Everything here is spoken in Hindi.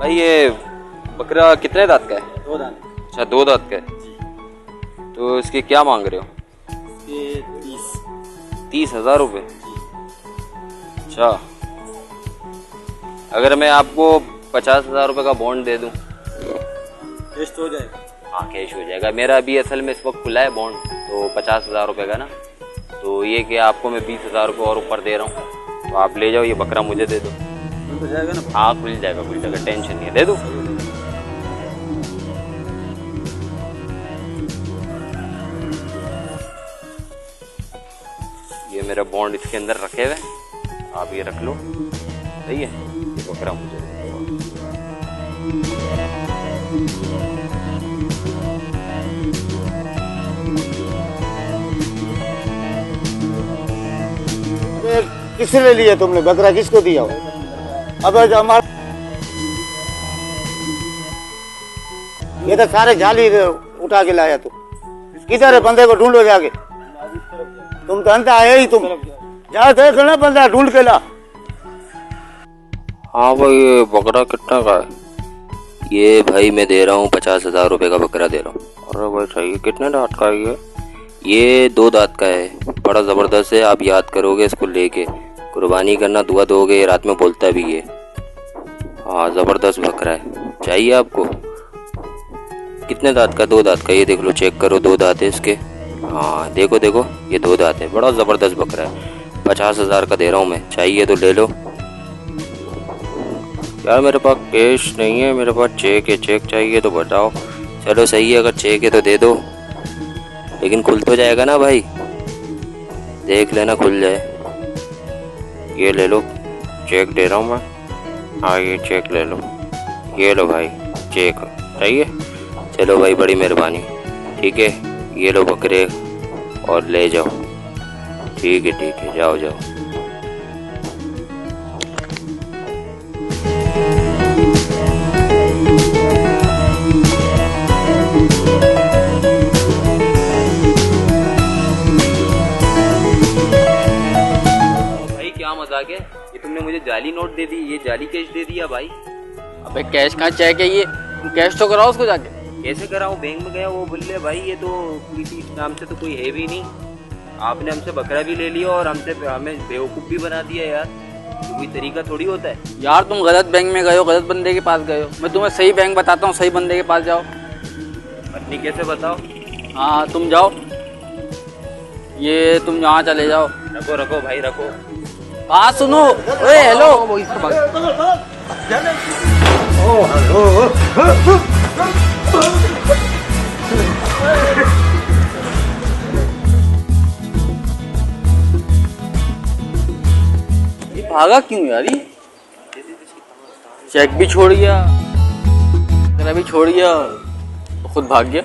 भाई ये बकरा कितने दांत का है? 2 दांत। अच्छा 2 दांत का है। तो इसके क्या मांग रहे हो? ये 30,000 रुपये। अच्छा, अगर मैं आपको 50,000 रुपये का बॉन्ड दे दूं? कैश तो हो जाएगा? हाँ कैश हो जाएगा। मेरा अभी असल में इस वक्त खुला है बॉन्ड, तो 50,000 रुपये का ना। तो ये कि आपको मैं 20,000 रुपये और ऊपर दे रहा हूँ, तो आप ले जाओ, ये बकरा मुझे दे दो। खुल जाएगा ना? हाँ खुल जाएगा, टेंशन नहीं है, दे दूँ? ये मेरा बॉन्ड इसके अंदर रखे हुए, आप ये रख लो, सही है। ये बकरा मुझे दे दो। किससे ले लिया तुमने बकरा? किसको दिया? अब हमारा ये तो सारे जाली उठा के लाया तू। किधर है? बंदे को ढूंढो जाके। तुम तो अंता आए ही, तुम जा देख ना, बंदा ढूंढ के ला। हाँ भाई, ये बकरा कितना का है? ये भाई मैं दे रहा हूँ 50,000 रुपये का बकरा दे रहा हूँ। अरे भाई सही है। कितने दांत का है ये? 2 दांत का है, बड़ा ज़बरदस्त है। आप याद करोगे इसको लेके, कुर्बानी करना, दुआ दोगे, ये रात में बोलता भी है। हाँ ज़बरदस्त बकरा है। चाहिए आपको? कितने दांत का? 2 दांत का। ये देख लो, चेक करो, 2 दांत है इसके। हाँ देखो देखो, ये 2 दांत है, बड़ा ज़बरदस्त बकरा है। 50,000 का दे रहा हूँ मैं, चाहिए तो ले लो। यार मेरे पास कैश नहीं है, मेरे पास चेक है। चेक चाहिए तो बताओ। चलो सही है, अगर चेक है तो दे दो, लेकिन खुल तो जाएगा ना भाई? देख लेना खुल जाए। ये ले लो, चेक दे रहा हूँ मैं। हाँ ये चेक ले लो, ये लो भाई चेक, सही है। चलो भाई, बड़ी मेहरबानी, ठीक है। ये लो बकरे और ले जाओ। ठीक है, जाओ जाओ। भाई क्या मजाक है? ये तुमने मुझे जाली नोट दे दी, ये जाली कैश दे दिया भाई। अबे कैश कहाँ? चेक है ये, कैश तो कराओ उसको जाके। कैसे कराऊं? बैंक में गया, वो बोले भाई ये तो किसी नाम से तो कोई है भी नहीं, आपने हमसे बकरा भी ले लिया और हमें बेवकूफ़ भी बना दिया यार। तो कोई तरीका थोड़ी होता है यार तुम गलत बैंक में गए हो, गलत बंदे के पास गए हो। मैं तुम्हें सही बैंक बताता हूँ, सही बंदे के पास जाओ। अपनी कैसे बताओ? हाँ तुम जाओ, ये तुम यहाँ चले जाओ। रखो रखो भाई रखो। बात सुनो। ओए हेलो। ये भागा क्यों यार? ये चेक भी छोड़ गया, तेरा भी छोड़ गया, तो खुद भाग गया।